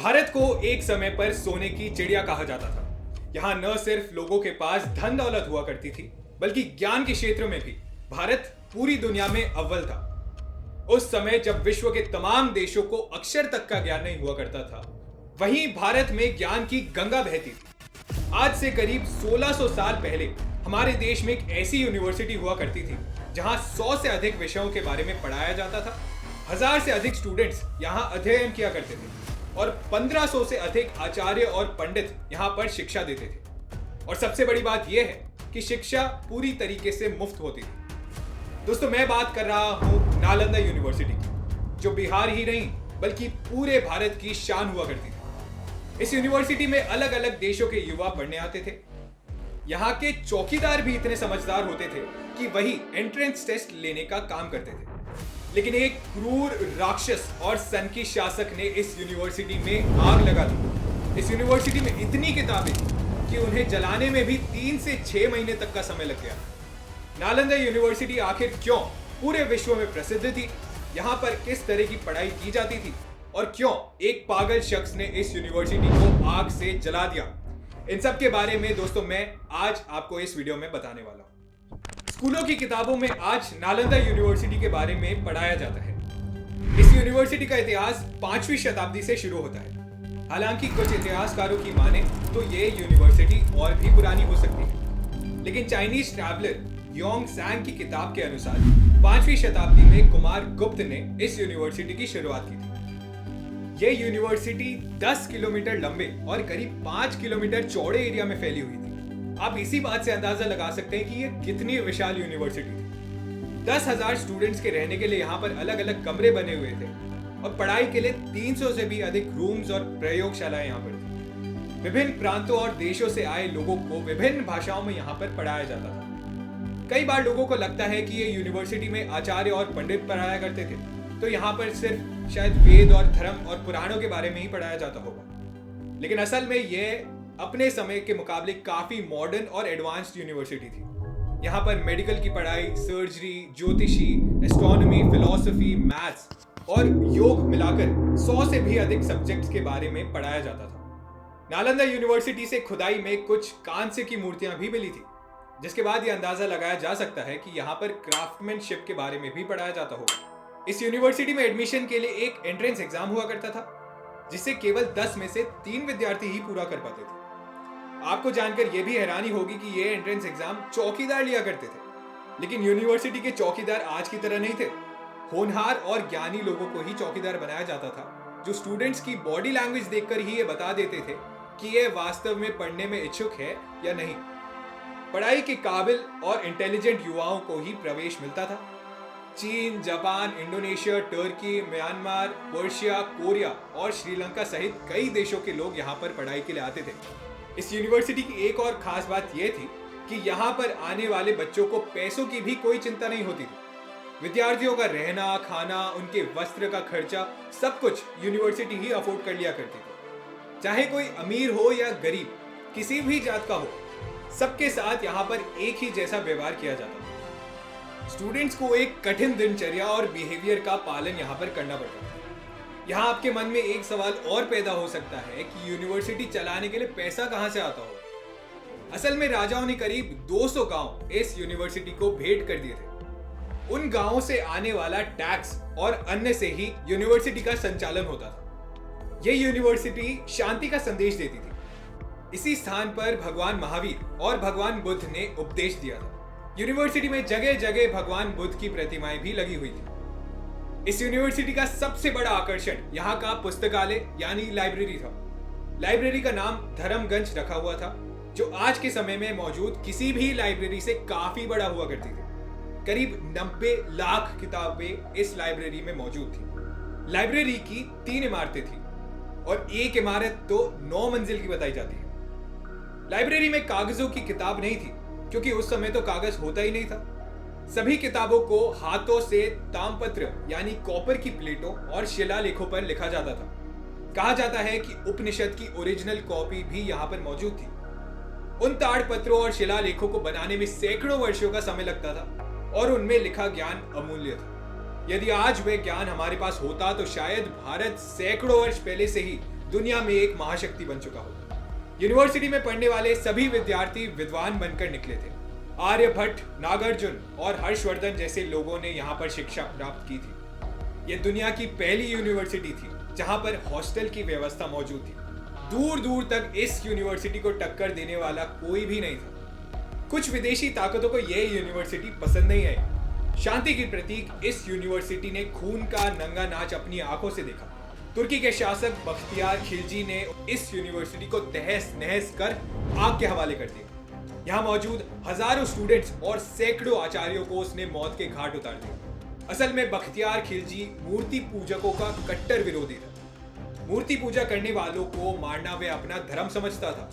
भारत को एक समय पर सोने की चिड़िया कहा जाता था। यहाँ न सिर्फ लोगों के पास धन दौलत हुआ करती थी, बल्कि ज्ञान के क्षेत्र में भी भारत पूरी दुनिया में अव्वल था। उस समय जब विश्व के तमाम देशों को अक्षर तक का ज्ञान नहीं हुआ करता था, वहीं भारत में ज्ञान की गंगा बहती थी। आज से करीब 1600 साल पहले हमारे देश में एक ऐसी यूनिवर्सिटी हुआ करती थी जहां 100 से अधिक विषयों के बारे में पढ़ाया जाता था। 1000 से अधिक स्टूडेंट्स यहां अध्ययन किया करते थे और 1500 से अधिक आचार्य और पंडित यहां पर शिक्षा देते थे। और सबसे बड़ी बात यह है कि शिक्षा पूरी तरीके से मुफ्त होती थी। दोस्तों, मैं बात कर रहा हूं नालंदा यूनिवर्सिटी की, जो बिहार ही नहीं बल्कि पूरे भारत की शान हुआ करती थी। इस यूनिवर्सिटी में अलग अलग देशों के युवा पढ़ने आते थे। यहाँ के चौकीदार भी इतने समझदार होते थे कि वही एंट्रेंस टेस्ट लेने का काम करते थे। लेकिन एक क्रूर राक्षस और सनकी शासक ने इस यूनिवर्सिटी में आग लगा दी। इस यूनिवर्सिटी में इतनी किताबें थी कि उन्हें जलाने में भी 3 से 6 महीने तक का समय लग गया। नालंदा यूनिवर्सिटी आखिर क्यों पूरे विश्व में प्रसिद्ध थी, यहाँ पर किस तरह की पढ़ाई की जाती थी और क्यों एक पागल शख्स ने इस यूनिवर्सिटी को आग से जला दिया, इन सब के बारे में दोस्तों मैं आज आपको इस वीडियो में बताने वाला हूँ। स्कूलों की किताबों में आज नालंदा यूनिवर्सिटी के बारे में पढ़ाया जाता है। इस यूनिवर्सिटी का इतिहास 5वीं शताब्दी से शुरू होता है। हालांकि कुछ इतिहासकारों की माने तो ये यूनिवर्सिटी और भी पुरानी हो सकती है, लेकिन चाइनीज ट्रैवलर योंग सैंग की किताब के अनुसार 5वीं शताब्दी में कुमार गुप्त ने इस यूनिवर्सिटी की शुरुआत की थी। ये यूनिवर्सिटी 10 किलोमीटर लंबे और करीब 5 किलोमीटर चौड़े एरिया में फैली हुई थी। आप इसी बात से अंदाजा लगा सकते हैं कि ये कितनी विशाल यूनिवर्सिटी थी। 10,000 स्टूडेंट्स के रहने के लिए यहाँ पर अलग अलग कमरे बने हुए थे और पढ़ाई के लिए 300 से भी अधिक रूम्स और प्रयोगशालाएं यहाँ पर थी। विभिन्न प्रांतों और देशों से आए लोगों को विभिन्न भाषाओं में यहाँ पर पढ़ाया जाता था। कई बार लोगों को लगता है कि ये यूनिवर्सिटी में आचार्य और पंडित पढ़ाया करते थे, तो यहाँ पर सिर्फ शायद वेद और धर्म और पुराणों के बारे में ही पढ़ाया जाता होगा। लेकिन असल में यह अपने समय के मुकाबले काफी मॉडर्न और एडवांस्ड यूनिवर्सिटी थी। यहाँ पर मेडिकल की पढ़ाई, सर्जरी, ज्योतिषी, एस्ट्रोनॉमी, फिलॉसफी, मैथ्स और योग मिलाकर 100 से भी अधिक सब्जेक्ट्स के बारे में पढ़ाया जाता था। नालंदा यूनिवर्सिटी से खुदाई में कुछ कांस्य की मूर्तियां भी मिली थी, जिसके बाद यह अंदाजा लगाया जा सकता है कि यहाँ पर क्राफ्टमैनशिप के बारे में भी पढ़ाया जाता होगा। इस यूनिवर्सिटी में एडमिशन के लिए एक एंट्रेंस एग्जाम हुआ करता था, जिसे केवल 10 में से 3 विद्यार्थी ही पूरा कर पाते थे। आपको जानकर यह भी हैरानी होगी कि ये एंट्रेंस एग्जाम चौकीदार लिया करते थे, लेकिन यूनिवर्सिटी के चौकीदार आज की तरह नहीं थे। होनहार और ज्ञानी लोगों को ही चौकीदार बनाया जाता था, जो स्टूडेंट्स की बॉडी लैंग्वेज देखकर ही ये बता देते थे कि ये वास्तव में पढ़ने में इच्छुक है या नहीं। पढ़ाई के काबिल और इंटेलिजेंट युवाओं को ही प्रवेश मिलता था। चीन, Japan, Indonesia, Turkey, Myanmar, Persia, Korea और श्रीलंका सहित कई देशों के लोग यहाँ पर पढ़ाई के लिए आते थे। इस यूनिवर्सिटी की एक और खास बात यह थी कि यहाँ पर आने वाले बच्चों को पैसों की भी कोई चिंता नहीं होती थी। विद्यार्थियों का रहना, खाना, उनके वस्त्र का खर्चा सब कुछ यूनिवर्सिटी ही अफोर्ड कर लिया करती थी। चाहे कोई अमीर हो या गरीब, किसी भी जात का हो, सबके साथ यहाँ पर एक ही जैसा व्यवहार किया जाता था। स्टूडेंट्स को एक कठिन दिनचर्या और बिहेवियर का पालन यहाँ पर करना पड़ता था। यहाँ आपके मन में एक सवाल और पैदा हो सकता है कि यूनिवर्सिटी चलाने के लिए पैसा कहाँ से आता हो। असल में राजाओं ने करीब 200 गांव इस यूनिवर्सिटी को भेंट कर दिए थे। उन गांवों से आने वाला टैक्स और अन्य से ही यूनिवर्सिटी का संचालन होता था। यह यूनिवर्सिटी शांति का संदेश देती थी। इसी स्थान पर भगवान महावीर और भगवान बुद्ध ने उपदेश दिया था। यूनिवर्सिटी में जगह जगह भगवान बुद्ध की प्रतिमाएं भी लगी हुई थी। इस यूनिवर्सिटी का सबसे बड़ा आकर्षण यहाँ का पुस्तकालय यानी लाइब्रेरी था। लाइब्रेरी का नाम धर्मगंज रखा हुआ था, जो आज के समय में मौजूद किसी भी लाइब्रेरी से काफी बड़ा हुआ करती थी। करीब 90 लाख किताबें इस लाइब्रेरी में मौजूद थी। लाइब्रेरी की 3 इमारतें थी और एक इमारत तो 9 मंजिल की बताई जाती है। लाइब्रेरी में कागजों की किताब नहीं थी, क्योंकि उस समय तो कागज होता ही नहीं था। सभी किताबों को हाथों से तामपत्र यानी कॉपर की प्लेटों और शिलालेखों पर लिखा जाता था। कहा जाता है कि उपनिषद की ओरिजिनल कॉपी भी यहाँ पर मौजूद थी। उन ताड़पत्रों और शिलालेखों को बनाने में सैकड़ों वर्षों का समय लगता था और उनमें लिखा ज्ञान अमूल्य था। यदि आज वह ज्ञान हमारे पास होता तो शायद भारत सैकड़ों वर्ष पहले से ही दुनिया में एक महाशक्ति बन चुका हो। यूनिवर्सिटी में पढ़ने वाले सभी विद्यार्थी विद्वान बनकर निकले थे। आर्यभट्ट, नागार्जुन और हर्षवर्धन जैसे लोगों ने यहाँ पर शिक्षा प्राप्त की थी। यह दुनिया की पहली यूनिवर्सिटी थी जहाँ पर हॉस्टल की व्यवस्था मौजूद थी। दूर दूर तक इस यूनिवर्सिटी को टक्कर देने वाला कोई भी नहीं था। कुछ विदेशी ताकतों को यह यूनिवर्सिटी पसंद नहीं आई। शांति की प्रतीक इस यूनिवर्सिटी ने खून का नंगा नाच अपनी आंखों से देखा। तुर्की के शासक बख्तियार खिलजी ने इस यूनिवर्सिटी को तहस नहस कर आग के हवाले कर दिया। यहाँ मौजूद हजारों स्टूडेंट्स और सैकड़ों आचार्यों को उसने मौत के घाट उतार दिया। असल में बख्तियार खिलजी मूर्ति पूजकों का कट्टर विरोधी था। मूर्ति पूजा करने वालों को मारना वह अपना धर्म समझता था।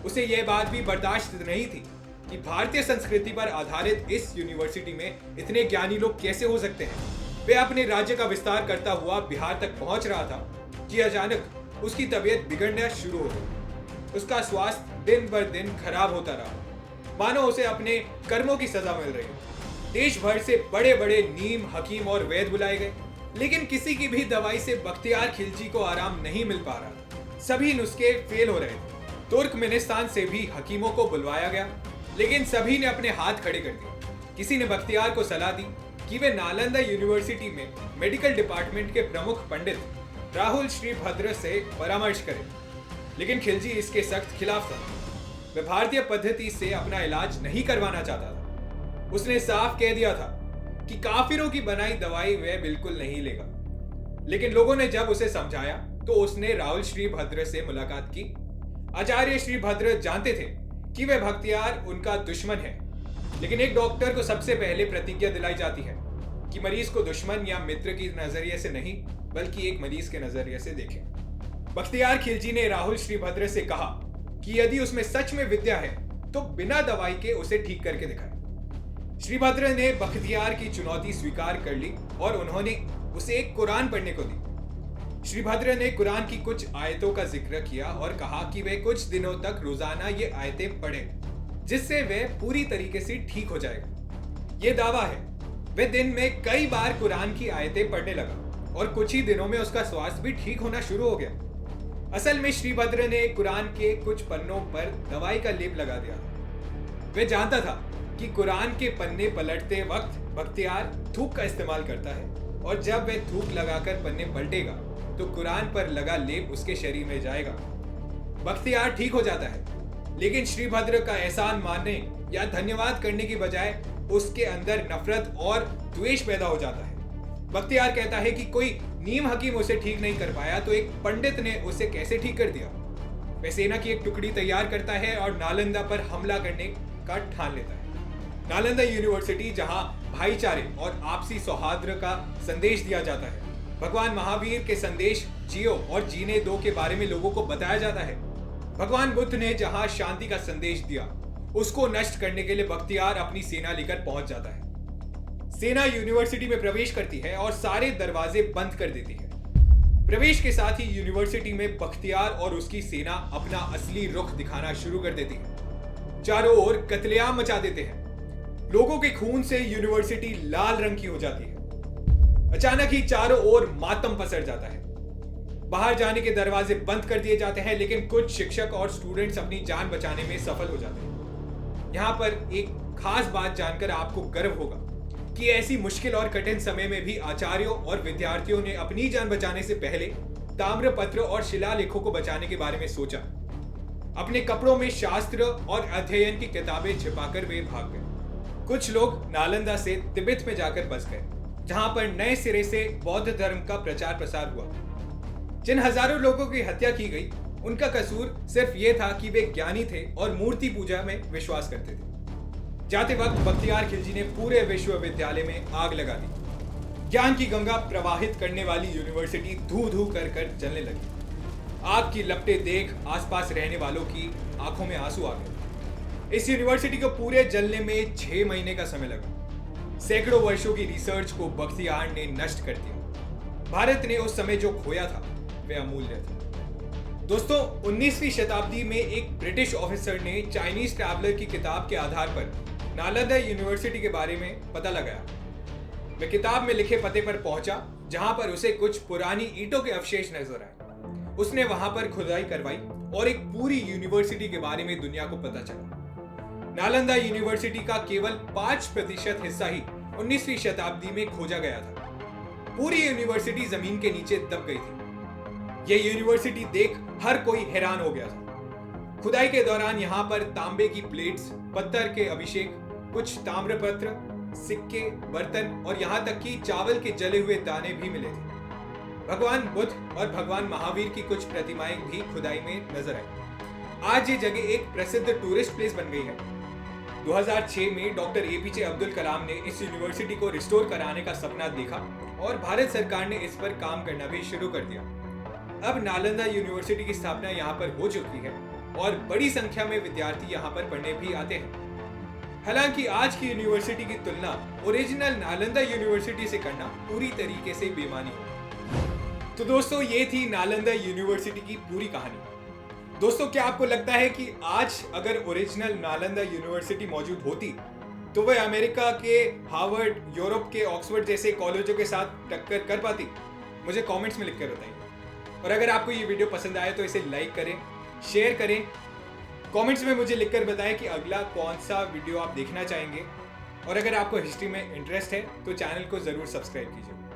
उसे यह बात भी बर्दाश्त नहीं थी कि भारतीय संस्कृति पर आधारित इस यूनिवर्सिटी में इतने ज्ञानी लोग कैसे हो सकते हैं। वह अपने राज्य का विस्तार करता हुआ बिहार तक पहुंच रहा था कि अचानक उसकी तबीयत बिगड़ना शुरू हो गई। उसका स्वास्थ्य दिन बर दिन खराब होता रहा, मानो उसे अपने कर्मों की सजा मिल रही। देश भर से बड़े बड़े नीम, हकीम और वैद्य बुलाए गए, लेकिन किसी की भी दवाई से बख्तियार खिलजी को आराम नहीं मिल पा रहा था। सभी नुस्खे फेल हो रहे थे। तुर्कमेनिस्तान से भी हकीमों को बुलवाया गया, लेकिन सभी ने अपने हाथ खड़े कर दिए। किसी ने बख्तियार को सलाह दी कि वे नालंदा यूनिवर्सिटी में मेडिकल डिपार्टमेंट के प्रमुख पंडित राहुल श्रीभद्र से परामर्श करें, लेकिन खिलजी इसके सख्त खिलाफ था। वह भारतीय पद्धति से अपना इलाज नहीं करवाना चाहता था। उसने साफ कह दिया था कि काफिरों की बनाई दवाई वह बिल्कुल नहीं लेगा। लेकिन लोगों ने जब उसे समझाया तो उसने राहुल श्रीभद्र से मुलाकात की। आचार्य श्रीभद्र जानते थे कि वह बख्तियार उनका दुश्मन है, लेकिन एक डॉक्टर को सबसे पहले प्रतिज्ञा दिलाई जाती है कि मरीज को दुश्मन या मित्र की नजरिए से नहीं, बल्कि एक मरीज के नजरिए से देखें। बख्तियार खिलजी ने राहुल श्रीभद्र से कहा कि यदि उसमें सच में विद्या है तो बिना दवाई के उसे ठीक करके दिखाए। श्रीभद्र ने बख्तियार की चुनौती स्वीकार कर ली और उन्होंने उसे एक कुरान पढ़ने को दी। श्रीभद्र ने कुरान की कुछ आयतों का जिक्र किया और कहा कि वह कुछ दिनों तक रोजाना ये आयतें पढ़े, जिससे वह पूरी तरीके से ठीक हो जाएगा। यह दावा है। वह दिन में कई बार कुरान की आयतें पढ़ने लगा और कुछ ही दिनों में उसका स्वास्थ्य भी ठीक होना शुरू हो गया। असल में श्रीभद्र ने कुरान के कुछ पन्नों पर दवाई का लेप लगा दिया। वह जानता था कि कुरान के पन्ने पलटते वक्त बख्तियार थूक का इस्तेमाल करता है, और जब वह थूक लगाकर पन्ने पलटेगा तो कुरान पर लगा लेप उसके शरीर में जाएगा। बख्तियार ठीक हो जाता है, लेकिन श्रीभद्र का एहसान मानने या धन्यवाद करने की बजाय उसके अंदर नफरत और द्वेष पैदा हो जाता है। बख्तियार कहता है कि कोई नीम हकीम उसे ठीक नहीं कर पाया तो एक पंडित ने उसे कैसे ठीक कर दिया। वह सेना की एक टुकड़ी तैयार करता है और नालंदा पर हमला करने का ठान लेता है। नालंदा यूनिवर्सिटी, जहां भाईचारे और आपसी सौहार्द का संदेश दिया जाता है, भगवान महावीर के संदेश जियो और जीने दो के बारे में लोगों को बताया जाता है। भगवान बुद्ध ने जहां शांति का संदेश दिया, उसको नष्ट करने के लिए बख्तियार अपनी सेना लेकर पहुंच जाता है। सेना यूनिवर्सिटी में प्रवेश करती है और सारे दरवाजे बंद कर देती है। प्रवेश के साथ ही यूनिवर्सिटी में बख्तियार और उसकी सेना अपना असली रुख दिखाना शुरू कर देती है। चारों ओर कत्लेआम मचा देते हैं। लोगों के खून से यूनिवर्सिटी लाल रंग की हो जाती है। अचानक ही चारों ओर मातम पसर जाता है। बाहर जाने के दरवाजे बंद कर दिए जाते हैं, लेकिन कुछ शिक्षक और स्टूडेंट्स अपनी जान बचाने में सफल हो जाते हैं। यहाँ पर एक खास बात जानकर आपको गर्व होगा कि ऐसी मुश्किल और कठिन समय में भी आचार्यों और विद्यार्थियों ने अपनी जान बचाने से पहले ताम्रपत्र और शिलालेखों को बचाने के बारे में सोचा। अपने कपड़ों में शास्त्र और अध्ययन की किताबें छिपाकर वे भाग गए। कुछ लोग नालंदा से तिब्बत में जाकर बस गए, जहां पर नए सिरे से बौद्ध धर्म का प्रचार प्रसार हुआ। जिन हजारों लोगों की हत्या की गई, उनका कसूर सिर्फ ये था कि वे ज्ञानी थे और मूर्ति पूजा में विश्वास करते थे। जाते वक्त बख्तियार खिलजी ने पूरे विश्वविद्यालय में आग लगा दी। ज्ञान की गंगा प्रवाहित करने वाली यूनिवर्सिटी धू धू कर जलने लगी। आग की लपटें देख आसपास रहने वालों की आंखों में आंसू आ गए। इस यूनिवर्सिटी को पूरे जलने में 6 महीने का समय लगा। सैकड़ों वर्षों की रिसर्च को बख्तियार ने नष्ट कर दिया। भारत ने उस समय जो खोया था वह अमूल्य था। दोस्तों, 19वीं शताब्दी में एक ब्रिटिश ऑफिसर ने चाइनीज ट्रैवलर की किताब के आधार पर नालंदा यूनिवर्सिटी के बारे में पता लगाया। वह किताब में लिखे पते पर पहुंचा, जहां पर उसे कुछ पुरानी ईंटों के अवशेष नजर आए। उसने वहां पर खुदाई करवाई और एक पूरी यूनिवर्सिटी के बारे में दुनिया को पता चला। नालंदा यूनिवर्सिटी का केवल 5% हिस्सा ही 19वीं शताब्दी में खोजा गया था। पूरी यूनिवर्सिटी जमीन के नीचे दब गई थी। यह यूनिवर्सिटी देख हर कोई हैरान हो गया था। खुदाई के दौरान यहाँ पर तांबे की प्लेट्स, पत्थर के अभिषेक, कुछ ताम्रपत्र, सिक्के, बर्तन और यहाँ तक कि चावल के जले हुए दाने भी मिले थे। भगवान बुद्ध और भगवान महावीर की कुछ प्रतिमाएं भी खुदाई में नजर आई। आज ये जगह एक प्रसिद्ध टूरिस्ट प्लेस बन गई है। 2006 में डॉक्टर एपीजे अब्दुल कलाम ने इस यूनिवर्सिटी को रिस्टोर कराने का सपना देखा और भारत सरकार ने इस पर काम करना भी शुरू कर दिया। अब नालंदा यूनिवर्सिटी की स्थापना यहाँ पर हो चुकी है और बड़ी संख्या में विद्यार्थी यहाँ पर पढ़ने भी आते हैं। हालांकि आज की यूनिवर्सिटी की तुलना ओरिजिनल नालंदा यूनिवर्सिटी से करना पूरी तरीके से बेमानी है। तो दोस्तों, ये थी नालंदा यूनिवर्सिटी की पूरी कहानी। दोस्तों, क्या आपको लगता है कि आज अगर ओरिजिनल नालंदा यूनिवर्सिटी मौजूद होती तो वह अमेरिका के हार्वर्ड, यूरोप के ऑक्सफोर्ड जैसे कॉलेजों के साथ टक्कर कर पाती? मुझे कमेंट्स में लिखकर बताइए। और अगर आपको ये वीडियो पसंद आए तो इसे लाइक करें, शेयर करें, कमेंट्स में मुझे लिखकर बताएं कि अगला कौन सा वीडियो आप देखना चाहेंगे। और अगर आपको हिस्ट्री में इंटरेस्ट है तो चैनल को ज़रूर सब्सक्राइब कीजिए।